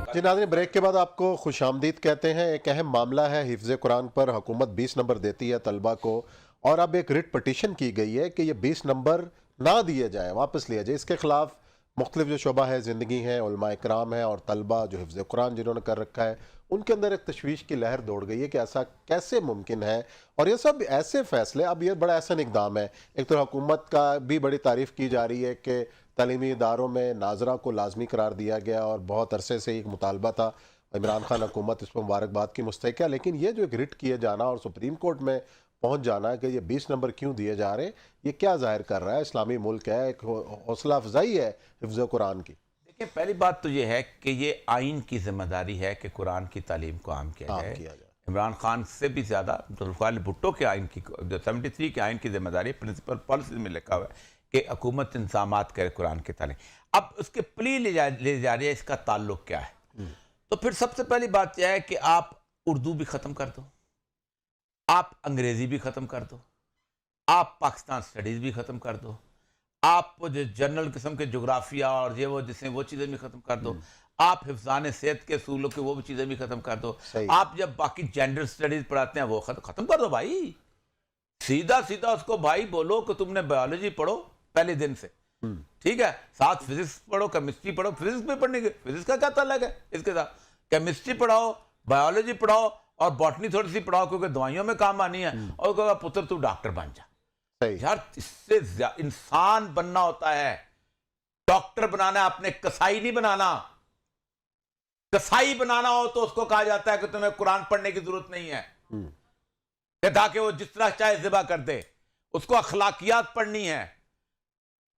जी नाज़रीन, ब्रेक के बाद आपको खुशामदीद कहते हैं। एक अहम मामला है, हिफ्ज़ कुरान पर हुकूमत 20 नंबर देती है तलबा को, और अब एक रिट पटिशन की गई है कि ये 20 नंबर ना दिए जाए, वापस लिया जाए। इसके खिलाफ मुख्तलिफ जो शुबा है, ज़िंदगी हैं, उलमा इकराम है, और तलबा जो हिफ्ज़ कुरान जिन्होंने कर रखा है, उनके अंदर एक तशवीश की लहर दौड़ गई है कि ऐसा कैसे मुमकिन है। और ये सब ऐसे फैसले, अब ये बड़ा एहसन इकदाम है। एक तो हुकूमत का भी बड़ी तारीफ़ की जा रही है कि तालीमी इदारों में नाजरा को लाजमी करार दिया गया, और बहुत अरसे से एक मुतालबा था। इमरान खान हुकूमत इस पर मुबारकबाद की मुस्तहिक है, लेकिन ये जो एक रिट किए जाना और सुप्रीम कोर्ट में पहुंच जाना कि ये 20 नंबर क्यों दिए जा रहे हैं, ये क्या जाहिर कर रहा है? इस्लामी मुल्क है, एक हौसला अफजाई है हिफ्ज़ कुरान की। देखिए, पहली बात तो ये है कि ये आइन की जिम्मेदारी है कि कुरान की तालीम को आम किया जाए। इमरान खान से भी ज़्यादा जुल्फ़िकार भुट्टो के आइन की, जो 73 के आइन की जिम्मेदारी प्रिंसिपल पॉलिसी में लिखा हुआ है कि हुकूमत इंतजामात करे कुरान की तालीम। अब उसके प्ली ले जा रही है, इसका ताल्लुक क्या है? तो फिर सबसे पहली बात यह है कि आप उर्दू भी ख़त्म कर दो, आप अंग्रेज़ी भी ख़त्म कर दो, आप पाकिस्तान स्टडीज़ भी ख़त्म कर दो, आप जो जनरल किस्म के जोग्राफिया और ये वो जिसमें वो चीज़ें भी ख़त्म कर दो, आप हिफ्ज़ान सेहत के असूलों के वो भी चीज़ें भी ख़त्म कर दो, आप जब बाकी जेंडर स्टडीज़ पढ़ाते हैं वो ख़त्म कर दो भाई। सीधा सीधा उसको भाई बोलो कि तुमने बायोलॉजी पढ़ो पहले दिन से, ठीक है, साथ फिजिक्स पढ़ो, केमिस्ट्री पढ़ो। फिजिक्स भी पढ़ने के, फिजिक्स का क्या ताल्लुक है इसके साथ? केमिस्ट्री पढ़ाओ, बायोलॉजी पढ़ाओ और बॉटनी थोड़ी सी पढ़ाओ क्योंकि दवाइयों में काम आनी है, और कहा पुत्र तू डॉक्टर बन जा। यार, इससे इंसान बनना होता है, डॉक्टर बनाना, आपने कसाई नहीं बनाना। कसाई बनाना हो तो उसको कहा जाता है कि तुम्हें कुरान पढ़ने की जरूरत नहीं है, ताकि वो जिस तरह चाहे ज़िबा कर दे। उसको अखलाकियात पढ़नी है।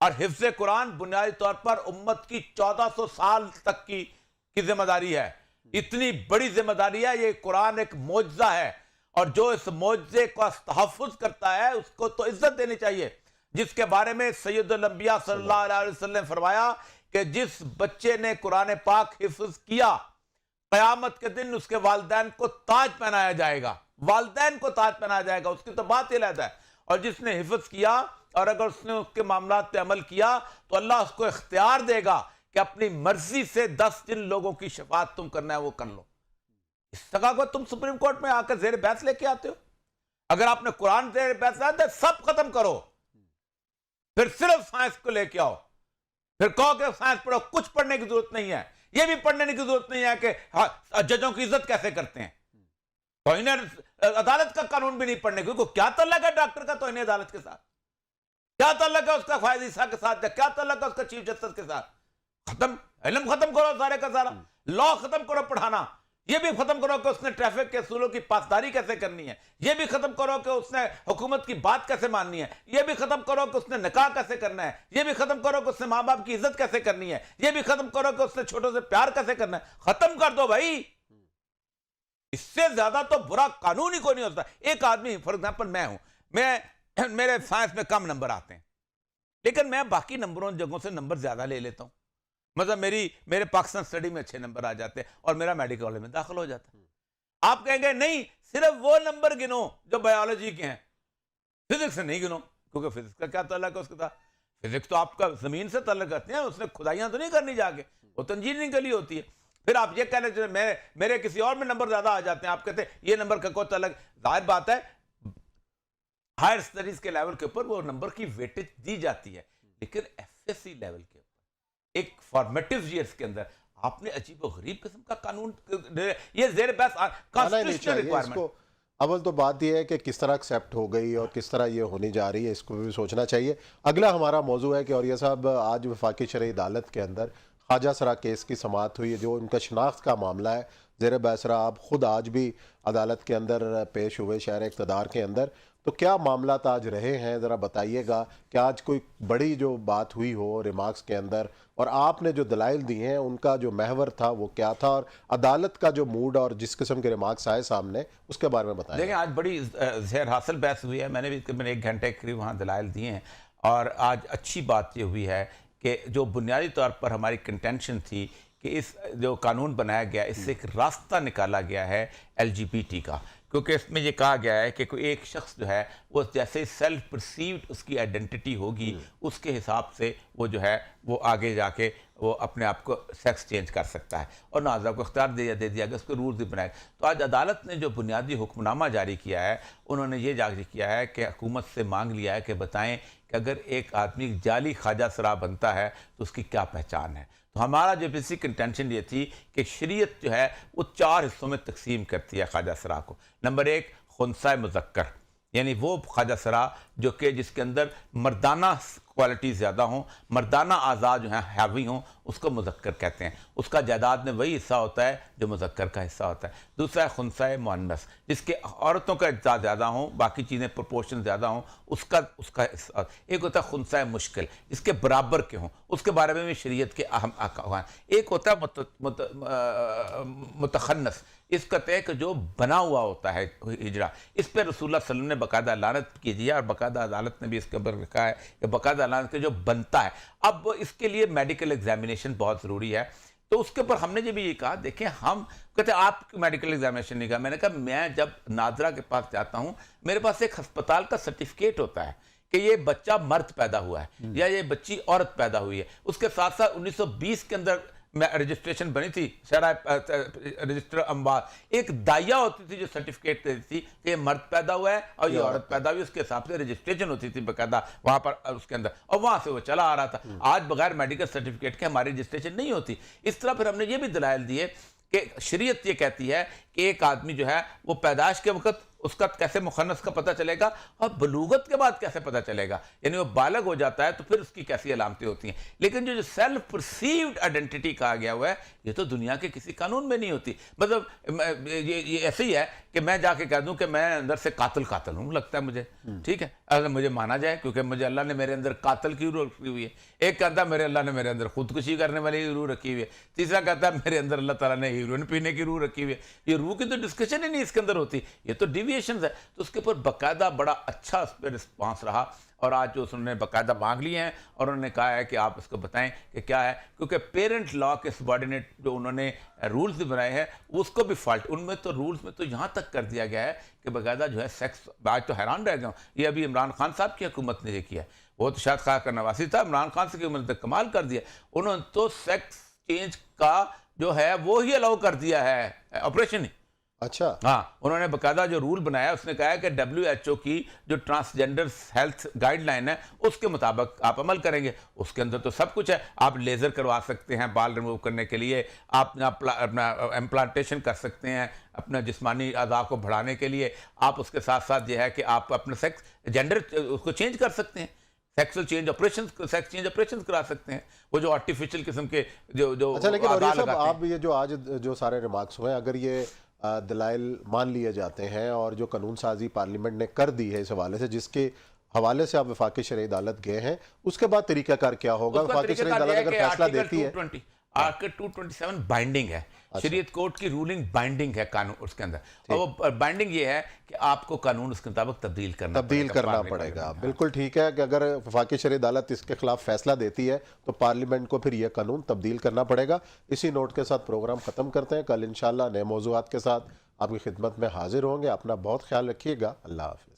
और हिफ्ज़ कुरान बुनियादी तौर पर उम्मत की 1400 साल तक की जिम्मेदारी है। इतनी बड़ी जिम्मेदारी है। ये कुरान एक मोजज़ा है, और जो इस मोजज़े का तहफ़्फ़ुज़ करता है उसको तो इज्जत देनी चाहिए, जिसके बारे में सैयदुल अंबिया सल्लल्लाहु अलैहि वसल्लम ने फरमाया कि जिस बच्चे ने कुरान पाक हिफ्ज़ किया, क़यामत के दिन उसके वालिदैन को ताज पहनाया जाएगा। वालिदैन को ताज पहनाया जाएगा, उसकी तो बात ही अलग है। और जिसने हिफ्ज़ किया और अगर उसने उसके मामलात पे अमल किया तो अल्लाह उसको इख्तियार देगा कि अपनी मर्जी से 10 जिन लोगों की शफात तुम करना है वो कर लो। इस जगह को तुम सुप्रीम कोर्ट में आकर ज़ेर बहस लेके आते हो। अगर आपने कुरान ज़ेर बहस लाया तो सब खत्म करो, फिर सिर्फ साइंस को लेके आओ, फिर कहो कि साइंस पढ़ो। कुछ पढ़ने की जरूरत नहीं है। यह भी पढ़ने की जरूरत नहीं है कि जजों की इज्जत कैसे करते हैं। तौहीन अदालत का कानून भी नहीं पढ़ने, क्योंकि क्या ताल्लुक है डॉक्टर का तौहीन अदालत के साथ? क्या ताल्लुक है उसका फायद ईसा के साथ? क्या ताल्लुक है उसका चीफ जस्टिस के साथ? खत्म, इल्म खत्म करो सारे का सारा। लॉ खत्म करो पढ़ाना। यह भी खत्म करो कि उसने ट्रैफिक के असूलों की पासदारी कैसे करनी है। यह भी खत्म करो कि उसने हुकूमत की बात कैसे माननी है। यह भी खत्म करो कि उसने निकाह कैसे करना है। यह भी खत्म करो कि उसने माँ बाप की इज्जत कैसे करनी है। यह भी खत्म करो कि उसने छोटों से प्यार कैसे करना है। खत्म कर दो भाई। इससे ज्यादा तो बुरा कानून ही कोई नहीं होता। एक आदमी, फॉर एग्जाम्पल मैं हूं, मेरे साइंस में कम नंबर आते हैं, लेकिन मैं बाकी नंबरों जगहों से नंबर ज्यादा ले लेता हूं। मतलब मेरे पाकिस्तान स्टडी में अच्छे नंबर आ जाते हैं और मेरा मेडिकल कॉलेज में दाखिल हो जाता है। आप कहेंगे नहीं, सिर्फ वो नंबर गिनो जो बायोलॉजी के हैं, फिजिक्स से नहीं गिनो, क्योंकि फिजिक्स का क्या ताल्लुक है उसके साथ? फिजिक्स तो आपका जमीन से ताल्लुक रखते हैं, उसने खुदाइयां तो नहीं करनी जाके, वो तो इंजीनियरिंग के लिए होती है। फिर आप ये कह रहे हैं मेरे किसी और में नंबर ज्यादा आ जाते हैं, आप कहते हैं ये नंबर का कोई ताल्लुक। जाहिर बात है, हायर स्टडीज के लेवल के ऊपर वो नंबर की वेटेज दी जाती है, लेकिन एफएससी लेवल के ऊपर एक फॉर्मेटिव ईयर्स के अंदर आपने अजीब और गरीब किस्म का कानून, ये ज़ेर बहस कॉन्स्टिट्यूशनल रिक्वायरमेंट। अव्वल तो बात यह है कि किस तरह एक्सेप्ट हो गई और किस तरह ये होनी जा रही है, इसको भी सोचना चाहिए। अगला हमारा मौजू है कि औरिया साहब, आज वफाकी शरई अदालत के अंदर ख्वाजा सरा केस की समाअत हुई है, जो उनका शनाख्त का मामला है। ज़ेर बहसरा आप खुद आज भी अदालत के अंदर पेश हुए, शहर इक़्तिदार के अंदर, तो क्या मामला आज रहे हैं, ज़रा बताइएगा कि आज कोई बड़ी जो बात हुई हो रिमार्क्स के अंदर, और आपने जो दलाइल दिए हैं उनका जो महवर था वो क्या था, और अदालत का जो मूड और जिस किस्म के रिमार्क्स आए सामने उसके बारे में बताएं। देखिए, आज बड़ी ज़हर हासिल बहस हुई है। मैंने भी तकरीबन 1 घंटे के करीब वहाँ दलाइल दिए हैं, और आज अच्छी बात ये हुई है कि जो बुनियादी तौर पर हमारी कंटेंशन थी कि इस जो कानून बनाया गया, इससे एक रास्ता निकाला गया है LGBT का, क्योंकि इसमें ये कहा गया है कि कोई एक शख्स जो है वो जैसे सेल्फ परसीव्ड उसकी आइडेंटिटी होगी, उसके हिसाब से वो जो है वो आगे जाके वो अपने आप को सेक्स चेंज कर सकता है और नाज़ा को इख्तियार दे दिया गया, उसके रूल्स भी बनाए। तो आज अदालत ने जो बुनियादी हुक्मनामा जारी किया है, उन्होंने ये जारी किया है कि हुकूमत से मांग लिया है कि बताएं कि अगर एक आदमी जाली ख्वाजा सरा बनता है तो उसकी क्या पहचान है। तो हमारा जो बेसिक इंटेंशन ये थी कि शरीयत जो है वो 4 हिस्सों में तकसीम करती है ख्वाजा सरा को। नंबर 1 खुनसा मुज़क्कर, यानी वो ख्वाजा सरा जो कि जिसके अंदर मर्दाना क्वालिटी ज़्यादा हों, मर्दाना आज़ाद जो हैं हैवी हों, उसको मुज़क्कर कहते हैं। उसका जायदाद में वही हिस्सा होता है जो मुज़क्कर का हिस्सा होता है। दूसरा है खुनसा मुअन्नस, जिसके औरतों का हिस्सा ज़्यादा हों, बाकी चीज़ें प्रोपोर्शन ज़्यादा हों, उसका हिस्सा। एक होता है खुनसा मुश्किल, जिसके बराबर के हों, उसके बारे में भी शरीयत के अहम अहकाम हैं। एक होता है मुतखन्नस, इसका तय कि जो बना हुआ होता है हिजड़ा। इस पर रसूलुल्लाह सल्लल्लाहु अलैहि वसल्लम ने बाकायदा लानत कीजिए और बाकायदा अदालत ने भी इसके ऊपर लिखा है कि बाकायदा लानत के जो बनता है। अब इसके लिए मेडिकल एग्जामिनेशन बहुत ज़रूरी है। तो उसके ऊपर हमने ये भी ये कहा, देखें हम कहते आप मेडिकल एग्जामिनेशन नहीं कहा, मैंने कहा मैं जब नादरा के पास जाता हूँ, मेरे पास एक अस्पताल का सर्टिफिकेट होता है कि ये बच्चा मर्द पैदा हुआ है या ये बच्ची औरत पैदा हुई है। उसके साथ साथ 1920 के अंदर रजिस्ट्रेशन बनी थी, रजिस्टर अम्बार, एक दाइया होती थी जो सर्टिफिकेट देती थी कि ये मर्द पैदा हुआ है और ये औरत पैदा हुई, उसके हिसाब से रजिस्ट्रेशन होती थी बाकायदा वहाँ पर उसके अंदर, और वहाँ से वो चला आ रहा था। आज बगैर मेडिकल सर्टिफिकेट के हमारी रजिस्ट्रेशन नहीं होती। इस तरह फिर हमने ये भी दलाइल दिए कि शरीयत ये कहती है कि एक आदमी जो है वो पैदाइश के वक्त उसका कैसे मुखन्नस का पता चलेगा और बलूगत के बाद कैसे पता चलेगा, यानी वो बालग हो जाता है तो फिर उसकी कैसी अलामतें होती हैं। लेकिन जो सेल्फ परसीव्ड आइडेंटिटी कहा गया हुआ है, ये तो दुनिया के किसी कानून में नहीं होती। मतलब ये ऐसे ही है कि मैं जाके कह दूं कि मैं अंदर से कातिल हूँ, लगता है मुझे, ठीक है, अगर मुझे माना जाए, क्योंकि मुझे अल्लाह ने मेरे अंदर कातिल की रूह रखी हुई है। एक कहता है मेरे अल्लाह ने मेरे अंदर खुदकुशी करने वाली रूह रखी हुई है। तीसरा कहता है मेरे अंदर अल्लाह ताला ने हीरोइन पीने की रूह रखी हुई है। ये रूह की तो डिस्कशन ही नहीं इसके अंदर होती, ये तो डिविएशन है। तो उसके ऊपर बाकायदा बड़ा अच्छा रिस्पॉन्स रहा और आज जो उन्होंने बाकायदा मांग लिए हैं और उन्होंने कहा है कि आप इसको बताएं कि क्या है, क्योंकि पेरेंट लॉ के सबॉर्डिनेट जो उन्होंने रूल्स भी बनाए हैं उसको भी फॉल्ट, उनमें तो रूल्स में तो यहाँ तक कर दिया गया है कि बाकायदा जो है सेक्स, आज तो हैरान रह गया। ये अभी इमरान खान साहब की हुकूमत ने ये किया, वो तो शायद खा कर नवासी था, इमरान खान से हुकूमत ने कमाल कर दिया। उन्होंने तो सेक्स चेंज का जो है वो ही अलाउ कर दिया है, ऑपरेशन ही। अच्छा, हाँ, उन्होंने बाकायदा जो रूल बनाया उसने कहा है कि WHO की जो ट्रांसजेंडर हेल्थ गाइडलाइन है उसके मुताबिक आप अमल करेंगे। उसके अंदर तो सब कुछ है, आप लेज़र करवा सकते हैं बाल रिमूव करने के लिए, आप अपना इम्प्लांटेशन कर सकते हैं अपना जिस्मानी अज़ा को बढ़ाने के लिए, आप उसके साथ साथ ये है कि आप अपना सेक्स जेंडर उसको चेंज कर सकते हैं, सेक्स चेंज ऑपरेशन करा सकते हैं, वो जो आर्टिफिशियल किस्म के जो अच्छा, लेकिन और ये सब आप ये जो आज जो सारे रिमार्क्स हुए, अगर ये दलाइल मान लिए जाते हैं और जो कानून साजी पार्लियामेंट ने कर दी है इस हवाले से, जिसके हवाले से आप वफाकी शरई अदालत गए हैं, उसके बाद तरीकाकार क्या होगा? वफाकी शरई अदालत अगर फैसला देती है, आर्टिकल 227 बाइंडिंग है। अच्छा। शरीयत कोर्ट की रूलिंग बाइंडिंग है कानून उसके अंदर, और वो बाइंडिंग ये है कि आपको कानून उसके मुताबिक तब्दील करना पड़ेगा। बिल्कुल ठीक है कि अगर वफाकी शरई अदालत इसके खिलाफ फैसला देती है तो पार्लियामेंट को फिर यह कानून तब्दील करना पड़ेगा। इसी नोट के साथ प्रोग्राम खत्म करते हैं। कल इंशाल्लाह नए मौज़ूआत के साथ आपकी खिदमत में हाजिर होंगे। अपना बहुत ख्याल रखिएगा। अल्लाह हाफ़िज़।